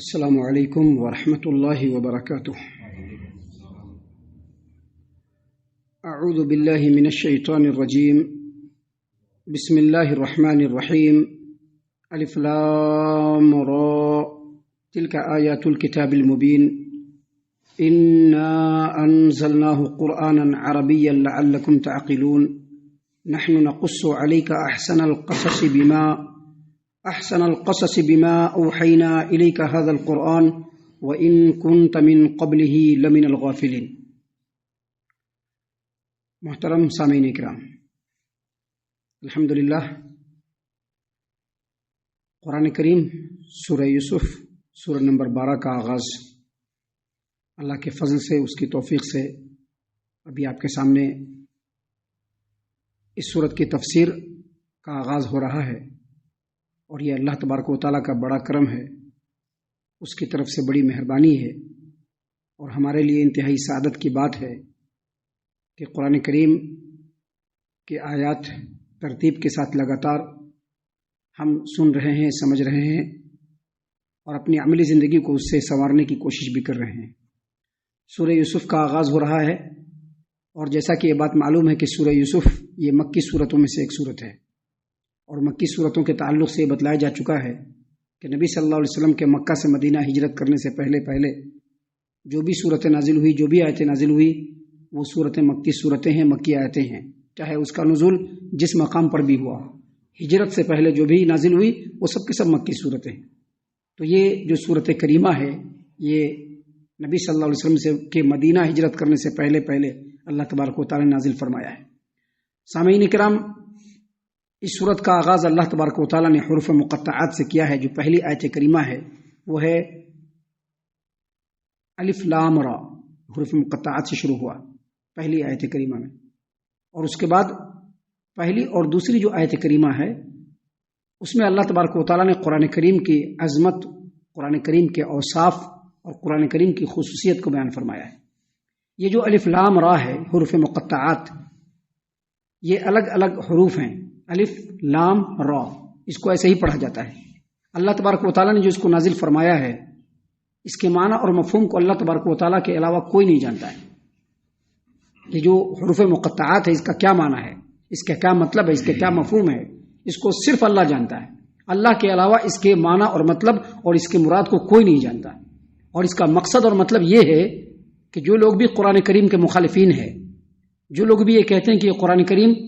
السلام علیکم ورحمۃ اللہ وبرکاتہ۔ اعوذ باللہ من الشیطان الرجیم، بسم اللہ الرحمن الرحیم۔ الف لام را تلک آیات الکتاب المبین، انا انزلناه قرآنا عربیا لعلکم تعقلون، نحن نقص علیک احسن القصص بما اوحینا الیک هذا القرآن وان كنت من قبله لمن الغافلین۔ محترم سامعین کرام، الحمدللہ قرآن کریم سورہ یوسف سورہ نمبر 12 کا آغاز اللہ کے فضل سے، اس کی توفیق سے ابھی آپ کے سامنے اس سورت کی تفسیر کا آغاز ہو رہا ہے، اور یہ اللہ تبارک و تعالیٰ کا بڑا کرم ہے، اس کی طرف سے بڑی مہربانی ہے، اور ہمارے لیے انتہائی سعادت کی بات ہے کہ قرآن کریم کی آیات ترتیب کے ساتھ لگاتار ہم سن رہے ہیں، سمجھ رہے ہیں، اور اپنی عملی زندگی کو اس سے سنوارنے کی کوشش بھی کر رہے ہیں۔ سورہ یوسف کا آغاز ہو رہا ہے، اور جیسا کہ یہ بات معلوم ہے کہ سورہ یوسف یہ مکی صورتوں میں سے ایک صورت ہے، اور مکی صورتوں کے تعلق سے یہ بتلایا جا چکا ہے کہ نبی صلی اللہ علیہ وسلم کے مکہ سے مدینہ ہجرت کرنے سے پہلے جو بھی صورتیں نازل ہوئی، جو بھی آیتیں نازل ہوئی، وہ صورتیں مکی صورتیں ہیں، مکی آیتیں ہیں، چاہے اس کا نزول جس مقام پر بھی ہوا۔ ہجرت سے پہلے جو بھی نازل ہوئی وہ سب کے سب مکی صورتیں ہیں۔ تو یہ جو صورت کریمہ ہے، یہ نبی صلی اللہ علیہ وسلم کے مدینہ ہجرت کرنے سے پہلے اللہ تبارک و تعالی نے نازل فرمایا ہے۔ سامعین کرام، اس صورت کا آغاز اللہ تبارک و تعالیٰ نے حروف مقطعات سے کیا ہے۔ جو پہلی آیت کریمہ ہے وہ ہے الف لام را، حروف مقطعات سے شروع ہوا پہلی آیت کریمہ میں، اور اس کے بعد پہلی اور دوسری جو آیت کریمہ ہے اس میں اللہ تبارک و تعالیٰ نے قرآن کریم کی عظمت، قرآن کریم کے اوصاف اور قرآن کریم کی خصوصیت کو بیان فرمایا ہے۔ یہ جو الف لام را ہے، حروف مقطعات، یہ الگ الگ حروف ہیں، الف لام را، اس کو ایسے ہی پڑھا جاتا ہے۔ اللہ تبارک و تعالیٰ نے جو اس کو نازل فرمایا ہے، اس کے معنی اور مفہوم کو اللہ تبارک و تعالیٰ کے علاوہ کوئی نہیں جانتا ہے۔ یہ جو حروف مقطعات ہے، اس کا کیا معنی ہے، اس کا کیا مطلب ہے، اس کے کیا مفہوم ہے، اس کو صرف اللہ جانتا ہے۔ اللہ کے علاوہ اس کے معنی اور مطلب اور اس کے مراد کو کوئی نہیں جانتا، اور اس کا مقصد اور مطلب یہ ہے کہ جو لوگ بھی قرآن کریم کے مخالفین ہیں، جو لوگ بھی یہ کہتے ہیں کہ یہ قرآن کریم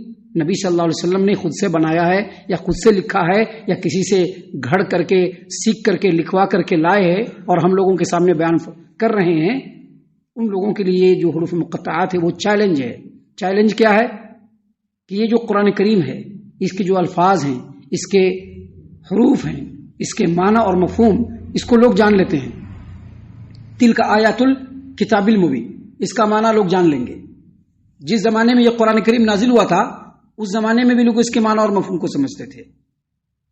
نبی صلی اللہ علیہ وسلم نے خود سے بنایا ہے یا خود سے لکھا ہے یا کسی سے گھڑ کر کے سیکھ کر کے لکھوا کر کے لائے ہیں اور ہم لوگوں کے سامنے بیان کر رہے ہیں، ان لوگوں کے لیے جو حروف مقطعات ہے وہ چیلنج ہے۔ چیلنج کیا ہے کہ یہ جو قرآن کریم ہے، اس کے جو الفاظ ہیں، اس کے حروف ہیں، اس کے معنی اور مفہوم، اس کو لوگ جان لیتے ہیں۔ تلک آیات الکتاب المبین، اس کا معنی لوگ جان لیں گے۔ جس زمانے میں یہ قرآن کریم نازل ہوا تھا، اس زمانے میں بھی لوگ اس کے معنی اور مفہوم کو سمجھتے تھے،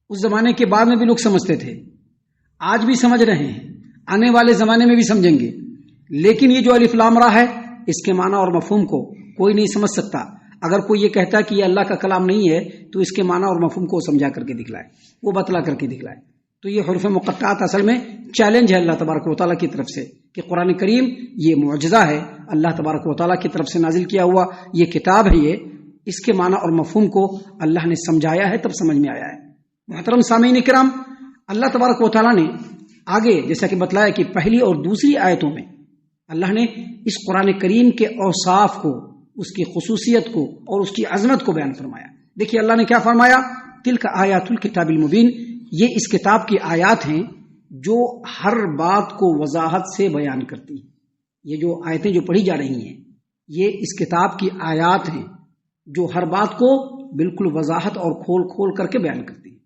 اس زمانے کے بعد میں بھی لوگ سمجھتے تھے، آج بھی سمجھ رہے ہیں، آنے والے زمانے میں بھی سمجھیں گے۔ لیکن یہ جو الف لام را ہے، اس کے معنی اور مفہوم کو کوئی نہیں سمجھ سکتا۔ اگر کوئی یہ کہتا ہے کہ یہ اللہ کا کلام نہیں ہے تو اس کے معنی اور مفہوم کو سمجھا کر کے دکھلائے، وہ بتلا کر کے دکھلائے۔ تو یہ حروف مقطعات اصل میں چیلنج ہے اللہ تبارک و تعالیٰ کی طرف سے کہ قرآن کریم یہ معجزہ ہے، اللہ تبارک و تعالیٰ کی طرف سے نازل کیا ہوا یہ کتاب ہے، یہ اس کے معنی اور مفہوم کو اللہ نے سمجھایا ہے، تب سمجھ میں آیا ہے۔ محترم سامعین کرام، اللہ تبارک و تعالیٰ نے آگے جیسا کہ بتلایا کہ پہلی اور دوسری آیتوں میں اللہ نے اس قرآن کریم کے اوصاف کو، اس کی خصوصیت کو اور اس کی عظمت کو بیان فرمایا۔ دیکھیے اللہ نے کیا فرمایا، تلک آیات الکتاب المبین، یہ اس کتاب کی آیات ہیں جو ہر بات کو وضاحت سے بیان کرتی ہیں۔ یہ جو آیتیں جو پڑھی جا رہی ہیں، یہ اس کتاب کی آیات ہیں جو ہر بات کو بالکل وضاحت اور کھول کر کے بیان کرتی ہیں۔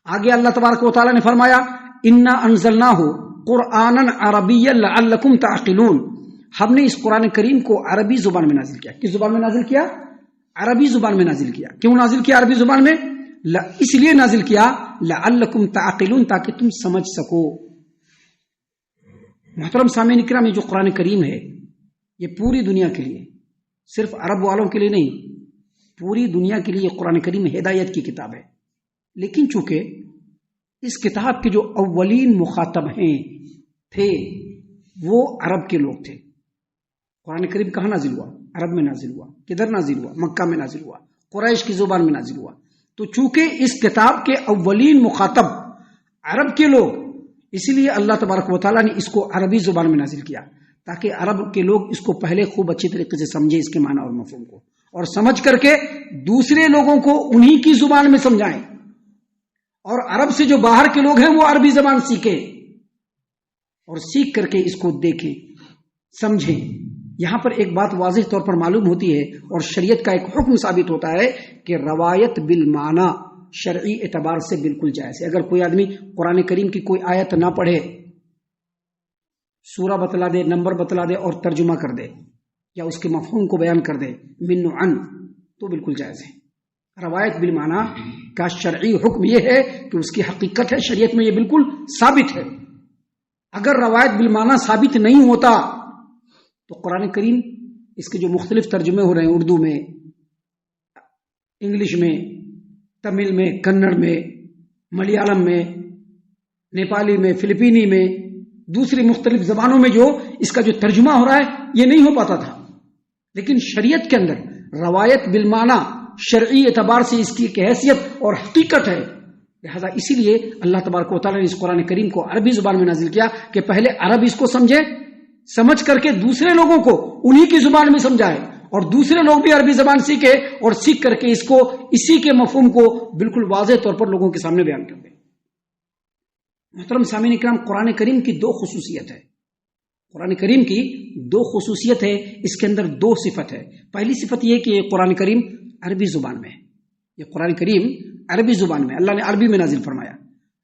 آگے اللہ تبارک و تعالیٰ نے فرمایا، انا انزلناہ قرآنا عربیا لعلکم تعقلون، ہم نے اس قرآن کریم کو عربی زبان میں نازل کیا۔ کس زبان میں نازل کیا؟ عربی زبان میں نازل کیا۔ کیوں نازل کیا عربی زبان میں؟ اس لیے نازل کیا لعلکم تعقلون، تاکہ تم سمجھ سکو۔ محترم سامعین کرام، یہ جو قرآن کریم ہے یہ پوری دنیا کے لیے، صرف عرب والوں کے لیے نہیں، پوری دنیا کے لیے قرآن کریم ہدایت کی کتاب ہے۔ لیکن چونکہ اس کتاب کے جو اولین مخاطب ہیں تھے وہ عرب کے لوگ تھے. قرآن کریم کہاں نازل ہوا؟ عرب میں نازل ہوا. کدھر نازل ہوا؟ مکہ میں نازل ہوا، قریش کی زبان میں نازل ہوا. تو چونکہ اس کتاب کے اولین مخاطب عرب کے لوگ، اسی لیے اللہ تبارک و تعالیٰ نے اس کو عربی زبان میں نازل کیا تاکہ عرب کے لوگ اس کو پہلے خوب اچھی طریقے سے سمجھے، اس کے معنی اور مفہوم کو، اور سمجھ کر کے دوسرے لوگوں کو انہی کی زبان میں سمجھائیں، اور عرب سے جو باہر کے لوگ ہیں وہ عربی زبان سیکھیں اور سیکھ کر کے اس کو دیکھیں سمجھیں. یہاں پر ایک بات واضح طور پر معلوم ہوتی ہے اور شریعت کا ایک حکم ثابت ہوتا ہے کہ روایت بالمعنی شرعی اعتبار سے بالکل جائز ہے. اگر کوئی آدمی قرآن کریم کی کوئی آیت نہ پڑھے، سورہ بتلا دے، نمبر بتلا دے اور ترجمہ کر دے یا اس کے مفہوم کو بیان کر دے من عن، تو بالکل جائز ہے. روایت بالمعنی کا شرعی حکم یہ ہے کہ اس کی حقیقت ہے، شریعت میں یہ بالکل ثابت ہے. اگر روایت بالمعنی ثابت نہیں ہوتا تو قرآن کریم اس کے جو مختلف ترجمے ہو رہے ہیں، اردو میں، انگلش میں، تمل میں، کنڑ میں، ملیالم میں، نیپالی میں، فلپینی میں، دوسری مختلف زبانوں میں جو اس کا جو ترجمہ ہو رہا ہے یہ نہیں ہو پاتا تھا. لیکن شریعت کے اندر روایت بالمعنی شرعی اعتبار سے اس کی ایک حیثیت اور حقیقت ہے. لہذا اسی لیے اللہ تبارک و تعالیٰ نے اس قرآن کریم کو عربی زبان میں نازل کیا کہ پہلے عرب اس کو سمجھے، سمجھ کر کے دوسرے لوگوں کو انہی کی زبان میں سمجھائے، اور دوسرے لوگ بھی عربی زبان سیکھے اور سیکھ کر کے اس کو، اسی کے مفہوم کو بالکل واضح طور پر لوگوں کے سامنے بیان کر دیں. محترم سامعین کرام، قرآن کریم کی دو خصوصیت ہے. قرآن کریم کی دو خصوصیت ہے، اس کے اندر دو صفت ہے. پہلی صفت یہ کہ یہ قرآن کریم عربی زبان میں ہے. یہ قرآن کریم عربی زبان میں، اللہ نے عربی میں نازل فرمایا.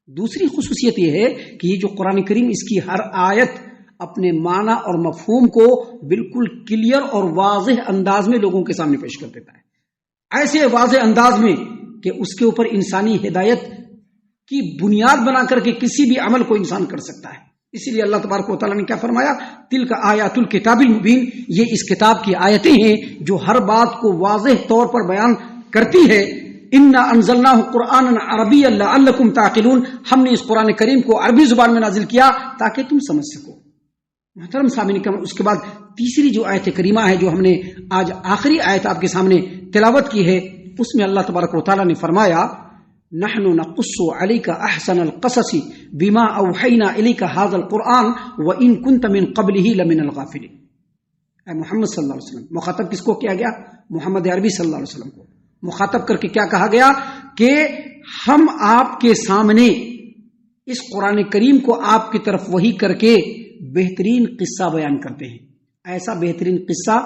دوسری خصوصیت یہ ہے کہ یہ جو قرآن کریم، اس کی ہر آیت اپنے معنی اور مفہوم کو بالکل کلیئر اور واضح انداز میں لوگوں کے سامنے پیش کر دیتا ہے، ایسے واضح انداز میں کہ اس کے اوپر انسانی ہدایت کی بنیاد بنا کر کے کسی بھی عمل کو انسان کر سکتا ہے. اسی لیے اللہ تبارک و تعالیٰ نے کیا فرمایا؟ تلک آیات الکتاب المبین، یہ اس کتاب کی آیتیں ہیں جو ہر بات کو واضح طور پر بیان کرتی ہے. انا انزلناہ قرآنا عربیا لعلکم تعقلون، ہم نے اس قرآن کریم کو عربی زبان میں نازل کیا تاکہ تم سمجھ سکو. محترم سامعین کرام، اس کے بعد تیسری جو آیت کریمہ ہے جو ہم نے آج آخری آیت آپ کے سامنے تلاوت کی ہے، اس میں اللہ تبارک و تعالیٰ نے فرمایا نحن نقص علیک احسن القصص بما اوحینا الیک ھذا القرآن وان کنت من قبلہ لمن الغافلین. اے محمد صلی اللہ علیہ وسلم، مخاطب کس کو کیا گیا؟ محمد عربی صلی اللہ علیہ وسلم کو مخاطب کر کے کیا کہا گیا کہ ہم آپ کے سامنے اس قرآن کریم کو آپ کی طرف وحی کر کے بہترین قصہ بیان کرتے ہیں. ایسا بہترین قصہ،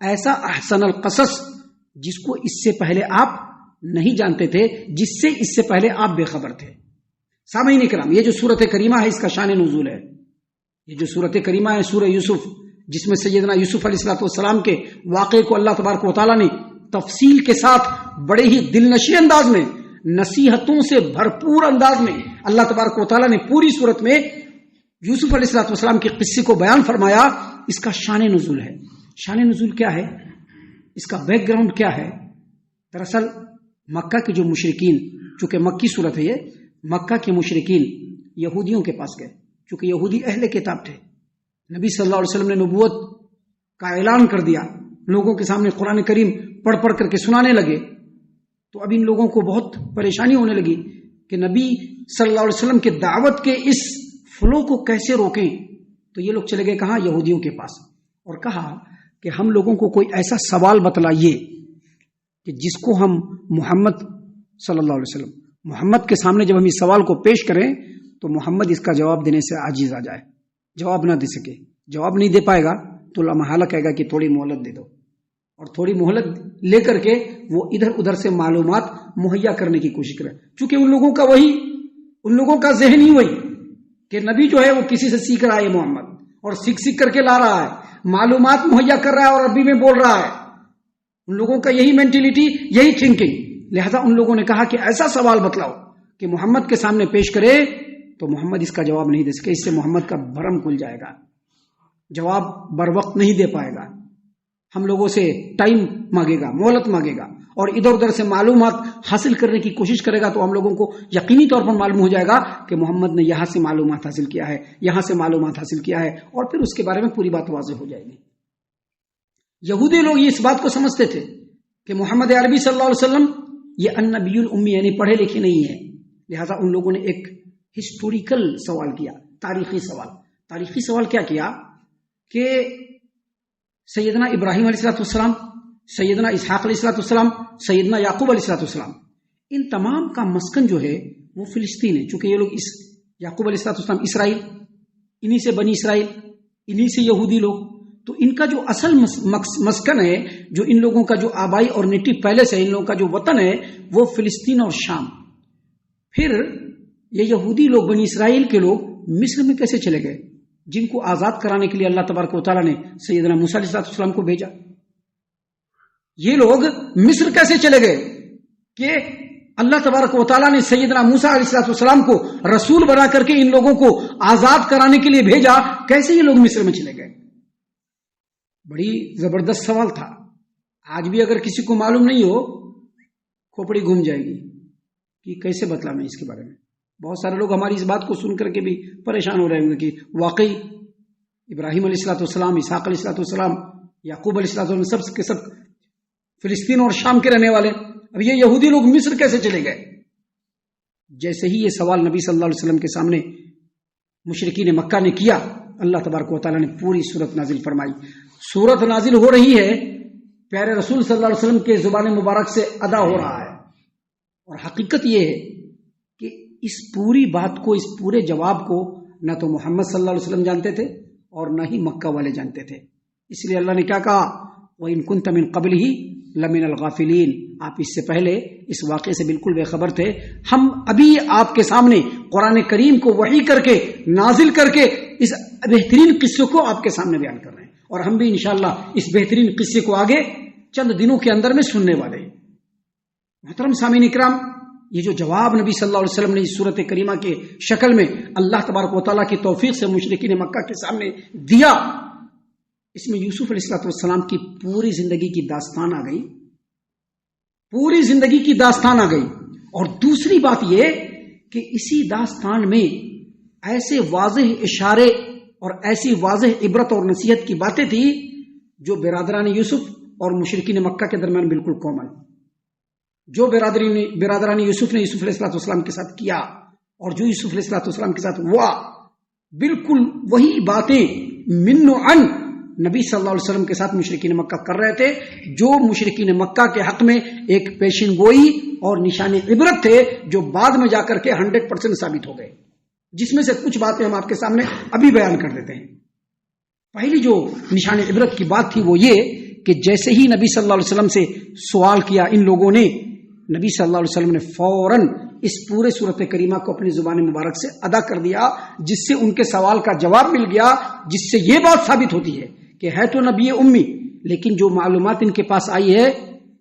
ایسا احسن القصص جس کو اس سے پہلے آپ نہیں جانتے تھے، جس سے اس سے پہلے آپ بے خبر تھے. سامعین کرام، یہ جو سورت کریمہ ہے اس کا شان نزول ہے. یہ جو سورت کریمہ ہے سورہ یوسف، جس میں سیدنا یوسف علیہ السلام کے واقعے کو اللہ تبارک و تعالیٰ نے تفصیل کے ساتھ بڑے ہی دلنشین انداز میں، نصیحتوں سے بھرپور انداز میں اللہ تبارک و تعالیٰ نے پوری صورت میں یوسف علیہ السلام کے قصے کو بیان فرمایا. اس کا شان نزول ہے. شان نزول کیا ہے؟ اس کا بیک گراؤنڈ کیا ہے؟ دراصل مکہ کے جو مشرکین، چونکہ مکی صورت ہے یہ، مکہ کے مشرکین یہودیوں کے پاس گئے، چونکہ یہودی اہل کتاب تھے. نبی صلی اللہ علیہ وسلم نے نبوت کا اعلان کر دیا، لوگوں کے سامنے قرآن کریم پڑھ پڑھ کر کے سنانے لگے. تو اب ان لوگوں کو بہت پریشانی ہونے لگی کہ نبی صلی اللہ علیہ وسلم کے دعوت کے اس فلو کو کیسے روکیں. تو یہ لوگ چلے گئے کہاں؟ یہودیوں کے پاس، اور کہا کہ ہم لوگوں کو کوئی ایسا سوال بتلائیے کہ جس کو ہم محمد صلی اللہ علیہ وسلم، محمد کے سامنے جب ہم اس سوال کو پیش کریں تو محمد اس کا جواب دینے سے عاجز آ جائے، جواب نہ دے سکے. جواب نہیں دے پائے گا تو لامحالہ کہے گا کہ تھوڑی مہلت دے دو، اور تھوڑی مہلت لے کر کے وہ ادھر ادھر سے معلومات مہیا کرنے کی کوشش کرے. چونکہ ان لوگوں کا ذہن ہی وہی کہ نبی جو ہے وہ کسی سے سیکھ رہا ہے محمد، اور سیکھ کر کے لا رہا ہے، معلومات مہیا کر رہا ہے اور عربی میں بول رہا ہے. ان لوگوں کا یہی مینٹلٹی، یہی تھنکنگ. لہذا ان لوگوں نے کہا کہ ایسا سوال بتلاؤ کہ محمد کے سامنے پیش کرے تو محمد اس کا جواب نہیں دے سکے، اس سے محمد کا بھرم کھل جائے گا، جواب بر وقت نہیں دے پائے گا، ہم لوگوں سے ٹائم مانگے گا، مہلت مانگے گا، اور ادھر ادھر سے معلومات حاصل کرنے کی کوشش کرے گا تو ہم لوگوں کو یقینی طور پر معلوم ہو جائے گا کہ محمد نے یہاں سے معلومات حاصل کیا ہے، یہاں سے معلومات حاصل کیا ہے، اور پھر اس کے بارے میں پوری بات واضح ہو جائے گی۔ یہودی لوگ اس بات کو سمجھتے تھے کہ محمد عربی صلی اللہ علیہ وسلم یہ النبی الامی یعنی پڑھے لکھے نہیں ہیں، لہذا ان لوگوں نے ایک ہسٹوریکل سوال کیا، تاریخی سوال کیا کیا کہ سیدنا ابراہیم علیہ السلام، سیدنا اسحاق علیہ السلام، سیدنا یعقوب علیہ السلام، ان تمام کا مسکن جو ہے وہ فلسطین ہے، چونکہ یہ لوگ یعقوب علیہ السلام اسرائیل، انہی سے بنی اسرائیل، انہی سے یہودی لوگ، تو ان کا جو اصل مسکن ہے، جو ان لوگوں کا جو آبائی اور نیٹو پیلس ہے، ان لوگوں کا جو وطن ہے وہ فلسطین اور شام۔ پھر یہ یہودی لوگ، بنی اسرائیل کے لوگ مصر میں کیسے چلے گئے، جن کو آزاد کرانے کے لیے اللہ تبارک و تعالیٰ نے سیدنا موسیٰ علیہ السلام کو بھیجا؟ یہ لوگ مصر کیسے چلے گئے کہ اللہ تبارک و تعالیٰ نے سیدنا موسیٰ علیہ السلام کو رسول بنا کر کے ان لوگوں کو آزاد کرانے کے لیے بھیجا، کیسے یہ لوگ مصر میں چلے گئے؟ بڑی زبردست سوال تھا۔ آج بھی اگر کسی کو معلوم نہیں ہو کھوپڑی گھوم جائے گی کہ کیسے بتلا میں اس کے بارے میں۔ بہت سارے لوگ ہماری اس بات کو سن کر کے بھی پریشان ہو رہے ہوں گے کہ واقعی ابراہیم علیہ السلام، اسحاق علیہ السلام، یعقوب علیہ السلام سب کے سب فلسطین اور شام کے رہنے والے، اب یہ یہودی لوگ مصر کیسے چلے گئے؟ جیسے ہی یہ سوال نبی صلی اللہ علیہ وسلم کے سامنے مشرکین مکہ نے کیا، اللہ تبارک و تعالیٰ نے پوری سورت نازل فرمائی۔ سورت نازل ہو رہی ہے، پیارے رسول صلی اللہ علیہ وسلم کے زبان مبارک سے ادا ہو رہا ہے، اور حقیقت یہ ہے کہ اس پوری بات کو، اس پورے جواب کو نہ تو محمد صلی اللہ علیہ وسلم جانتے تھے اور نہ ہی مکہ والے جانتے تھے۔ اس لیے اللہ نے کیا کہا، وَإِن كُنتَ مِن قَبْلِهِ لَمِنَ الْغَافِلِينَ، آپ اس سے پہلے اس واقعے سے بالکل بے خبر تھے۔ ہم ابھی آپ کے سامنے قرآن کریم کو وحی کر کے، نازل کر کے اس بہترین قصے کو آپ کے سامنے بیان کر رہے ہیں، اور ہم بھی انشاءاللہ اس بہترین قصے کو آگے چند دنوں کے اندر میں سننے والے ہیں۔ محترم سامعین اکرام، یہ جو جواب نبی صلی اللہ علیہ وسلم نے اس صورت کریمہ کے شکل میں اللہ تبارک و تعالیٰ کی توفیق سے مشرکین مکہ کے سامنے دیا، اس میں یوسف علیہ السلام کی پوری زندگی کی داستان آ گئی، پوری زندگی کی داستان آ گئی۔ اور دوسری بات یہ کہ اسی داستان میں ایسے واضح اشارے اور ایسی واضح عبرت اور نصیحت کی باتیں تھی جو برادران یوسف اور مشرکین مکہ کے درمیان بالکل کامن، جو برادران یوسف نے یوسف علیہ السلام کے ساتھ کیا اور جو یوسف علیہ السلام کے ساتھ ہوا، بالکل وہی باتیں من و عن نبی صلی اللہ علیہ وسلم کے ساتھ مشرکین مکہ کر رہے تھے، جو مشرکین مکہ کے حق میں ایک پیشین گوئی اور نشان عبرت تھے، جو بعد میں جا کر کے 100% ثابت ہو گئے، جس میں سے کچھ باتیں ہم آپ کے سامنے ابھی بیان کر دیتے ہیں۔ پہلی جو نشان عبرت کی بات تھی وہ یہ کہ جیسے ہی نبی صلی اللہ علیہ وسلم سے سوال کیا ان لوگوں نے، نبی صلی اللہ علیہ وسلم نے فوراً اس پورے سورت کریمہ کو اپنی زبان مبارک سے ادا کر دیا، جس سے ان کے سوال کا جواب مل گیا، جس سے یہ بات ثابت ہوتی ہے کہ ہے تو نبی امی، لیکن جو معلومات ان کے پاس آئی ہے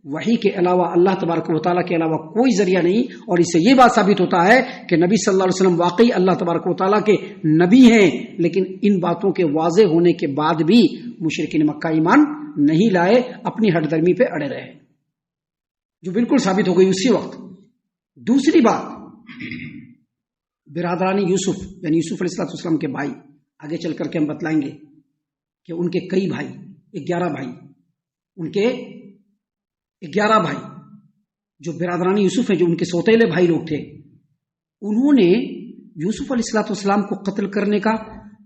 وحی کے علاوہ، اللہ تبارک و تعالیٰ کے علاوہ کوئی ذریعہ نہیں، اور اس سے یہ بات ثابت ہوتا ہے کہ نبی صلی اللہ علیہ وسلم واقعی اللہ تبارک و تعالیٰ کے نبی ہیں۔ لیکن ان باتوں کے واضح ہونے کے بعد بھی مشرکین مکہ ایمان نہیں لائے، اپنی ہٹ درمی پہ اڑے رہے، جو بالکل ثابت ہو گئی اسی وقت۔ دوسری بات، برادران یوسف یعنی یوسف علیہ السلام کے بھائی، آگے چل کر کے ہم بتلائیں گے کہ ان کے کئی بھائی، 11 بھائی، ان کے 11 بھائی جو برادران یوسف ہیں، جو ان کے سوتیلے بھائی لوگ تھے، انہوں نے یوسف علیہ السلام کو قتل کرنے کا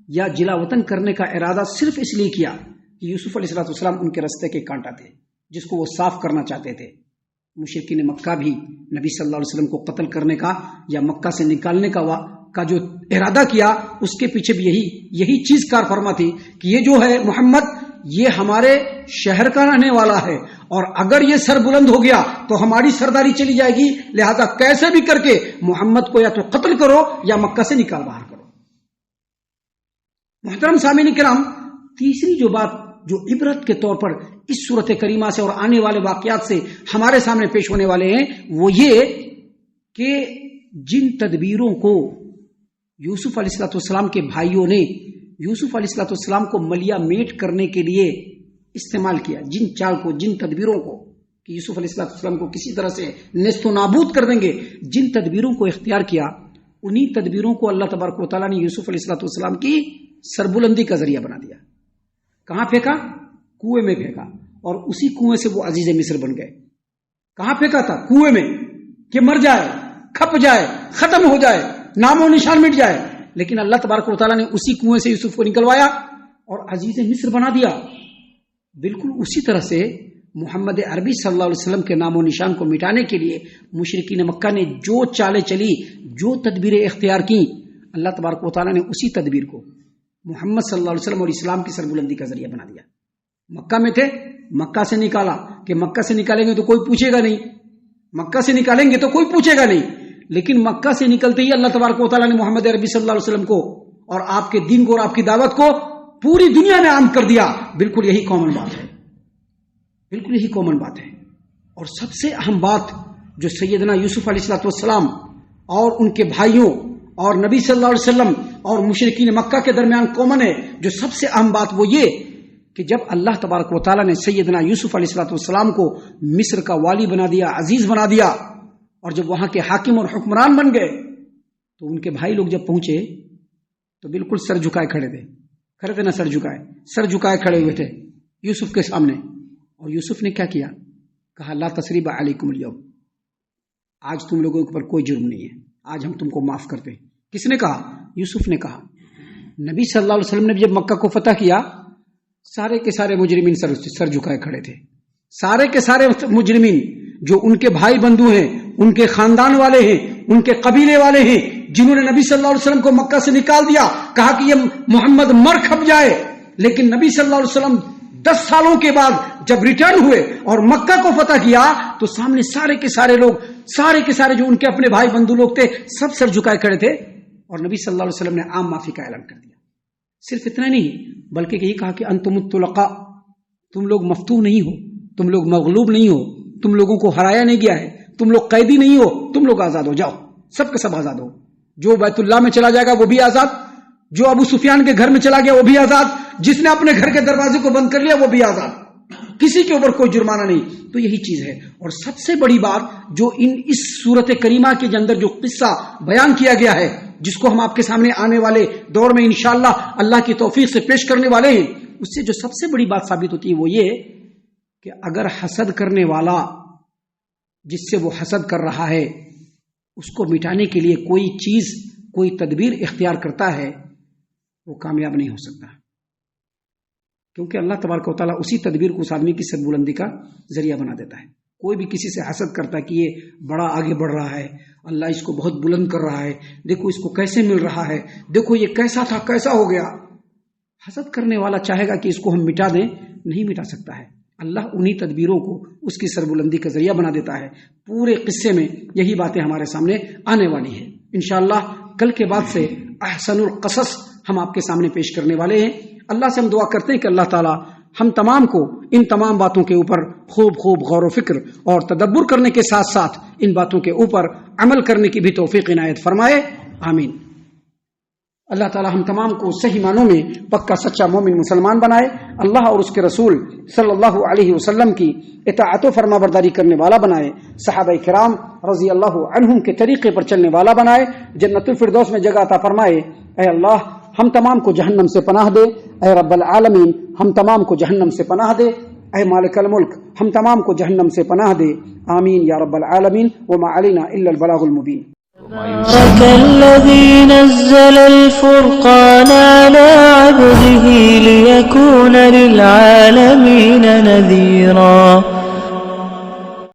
یا جلا وطن کرنے کا ارادہ صرف اس لیے کیا کہ یوسف علیہ السلام ان کے رستے کے کانٹا تھے، جس کو وہ صاف کرنا چاہتے تھے۔ مشرکین مکہ بھی نبی صلی اللہ علیہ وسلم کو قتل کرنے کا یا مکہ سے نکالنے کا جو ارادہ کیا، اس کے پیچھے بھی یہی چیز کار فرما تھی کہ یہ جو ہے محمد، یہ ہمارے شہر کا رہنے والا ہے، اور اگر یہ سر بلند ہو گیا تو ہماری سرداری چلی جائے گی، لہذا کیسے بھی کر کے محمد کو یا تو قتل کرو یا مکہ سے نکال باہر کرو۔ محترم سامعین کرام، تیسری جو بات جو عبرت کے طور پر اس صورت کریمہ سے اور آنے والے واقعات سے ہمارے سامنے پیش ہونے والے ہیں، وہ یہ کہ جن تدبیروں کو یوسف علیہ السلام کے بھائیوں نے یوسف علیہ السلام کو ملیا میٹ کرنے کے لیے استعمال کیا، جن چال کو، جن تدبیروں کو، کہ یوسف علیہ السلام کو کسی طرح سے نیست و نابود کر دیں گے. جن تدبیروں کو اختیار کیا انہی تدبیروں کو اللہ تبارک و تعالیٰ نے یوسف علیہ السلام کی سربلندی کا ذریعہ بنا دیا. کہاں پھینکا؟ کنویں میں پھینکا, اور اسی کنویں سے وہ عزیز مصر بن گئے. کہاں پھینکا تھا؟ کنویں میں, کہ مر جائے, کھپ جائے, ختم ہو جائے, نام و نشان مٹ جائے. لیکن اللہ تبارک و تعالیٰ نے اسی کنویں سے یوسف کو نکلوایا اور عزیز مصر بنا دیا. بالکل اسی طرح سے محمد عربی صلی اللہ علیہ وسلم کے نام و نشان کو مٹانے کے لیے مشرکین مکہ نے جو چالیں چلی, جو تدبیریں اختیار کی, اللہ تبارک و تعالیٰ نے اسی تدبیر کو محمد صلی اللہ علیہ وسلم اور اسلام کی سربلندی کا ذریعہ بنا دیا. مکہ میں تھے, مکہ سے نکالا, کہ مکہ سے نکالیں گے تو کوئی پوچھے گا نہیں, مکہ سے نکالیں گے تو کوئی پوچھے گا نہیں. لیکن مکہ سے نکلتے ہی اللہ تبارک و تعالیٰ نے محمد عربی صلی اللہ علیہ وسلم کو اور آپ کے دین کو اور آپ کی دعوت کو پوری دنیا میں عام کر دیا. بالکل یہی کامن بات ہے, بالکل یہی کامن بات ہے. اور سب سے اہم بات جو سیدنا یوسف علیہ السلام اور ان کے بھائیوں اور نبی صلی اللہ علیہ وسلم اور مشرکین مکہ کے درمیان کامن ہے, جو سب سے اہم بات وہ یہ کہ جب اللہ تبارک و تعالیٰ نے سیدنا یوسف علیہ السلام کو مصر کا والی بنا دیا, عزیز بنا دیا, اور جب وہاں کے حاکم اور حکمران بن گئے, تو ان کے بھائی لوگ جب پہنچے تو بالکل سر جھکائے کھڑے تھے نا, سر جھکائے کھڑے ہوئے تھے یوسف کے سامنے. اور یوسف نے کیا کیا؟ کہا لا تثریب علیکم اليوم, آج تم لوگوں کے اوپر کوئی جرم نہیں ہے, آج ہم تم کو معاف کرتے ہیں. کس نے کہا؟ یوسف نے کہا. نبی صلی اللہ علیہ وسلم نے جب مکہ کو فتح کیا, سارے کے سارے مجرمین سر جھکائے کھڑے تھے. سارے کے سارے مجرمین جو ان کے بھائی بندو ہیں, ان کے خاندان والے ہیں, ان کے قبیلے والے ہیں, جنہوں نے نبی صلی اللہ علیہ وسلم کو مکہ سے نکال دیا, کہا کہ یہ محمد مر کھپ جائے. لیکن نبی صلی اللہ علیہ وسلم 10 سالوں کے بعد جب ریٹرن ہوئے اور مکہ کو فتح کیا, تو سامنے سارے کے سارے لوگ, سارے کے سارے جو ان کے اپنے بھائی بندو لوگ تھے, سب سر جھکائے کھڑے تھے. اور نبی صلی اللہ علیہ وسلم نے عام معافی کا اعلان کر دیا. صرف اتنا نہیں, بلکہ یہی کہا کہ انتم الطلقاء, تم لوگ مفتون نہیں ہو, تم لوگ مغلوب نہیں ہو, تم لوگوں کو ہرایا نہیں گیا ہے, تم لوگ قیدی نہیں ہو, تم لوگ آزاد ہو جاؤ, سب کے سب آزاد ہو. جو بیت اللہ میں چلا جائے گا وہ بھی آزاد, جو ابو سفیان کے گھر میں چلا گیا وہ بھی آزاد, جس نے اپنے گھر کے دروازے کو بند کر لیا وہ بھی آزاد, کسی کے اوپر کوئی جرمانہ نہیں. تو یہی چیز ہے. اور سب سے بڑی بات جو اس سورت کریمہ کے اندر جو قصہ بیان کیا گیا ہے, جس کو ہم آپ کے سامنے آنے والے دور میں انشاءاللہ اللہ کی توفیق سے پیش کرنے والے ہیں, اس سے جو سب سے بڑی بات ثابت ہوتی ہے وہ یہ کہ اگر حسد کرنے والا جس سے وہ حسد کر رہا ہے اس کو مٹانے کے لیے کوئی چیز, کوئی تدبیر اختیار کرتا ہے, وہ کامیاب نہیں ہو سکتا. کیونکہ اللہ تبارک و تعالیٰ اسی تدبیر کو اس آدمی کی سربلندی کا ذریعہ بنا دیتا ہے. کوئی بھی کسی سے حسد کرتا ہے کہ یہ بڑا آگے بڑھ رہا ہے, اللہ اس کو بہت بلند کر رہا ہے, دیکھو اس کو کیسے مل رہا ہے, دیکھو یہ کیسا تھا کیسا ہو گیا. حسد کرنے والا چاہے گا کہ اس کو ہم مٹا دیں, نہیں مٹا سکتا ہے. اللہ انہی تدبیروں کو اس کی سربلندی کا ذریعہ بنا دیتا ہے. پورے قصے میں یہی باتیں ہمارے سامنے آنے والی ہیں. انشاءاللہ کل کے بعد سے احسن القصص ہم آپ کے سامنے پیش کرنے والے ہیں. اللہ سے ہم دعا کرتے ہیں کہ اللہ تعالیٰ ہم تمام کو ان تمام باتوں کے اوپر خوب غور و فکر اور تدبر کرنے کے ساتھ ساتھ ان باتوں کے اوپر عمل کرنے کی بھی توفیق عنایت فرمائے. آمین. اللہ تعالی ہم تمام کو صحیح معنوں میں پکا سچا مومن مسلمان بنائے. اللہ اور اس کے رسول صلی اللہ علیہ وسلم کی اطاعت و فرما برداری کرنے والا بنائے. صحابہ کرام رضی اللہ عنہم کے طریقے پر چلنے والا بنائے. جنت الفردوس میں جگہ عطا فرمائے. اے اللہ ہم تمام کو جہنم سے پناہ دے. اے رب العالمین ہم تمام کو جہنم سے پناہ دے. اے مالک الملک ہم تمام کو جہنم سے پناہ دے. آمین یا رب العالمین. وما علینا الا البلاغ المبین. تبارك الذي نزل الفرقان على عبده ليكون للعالمين نذيرا.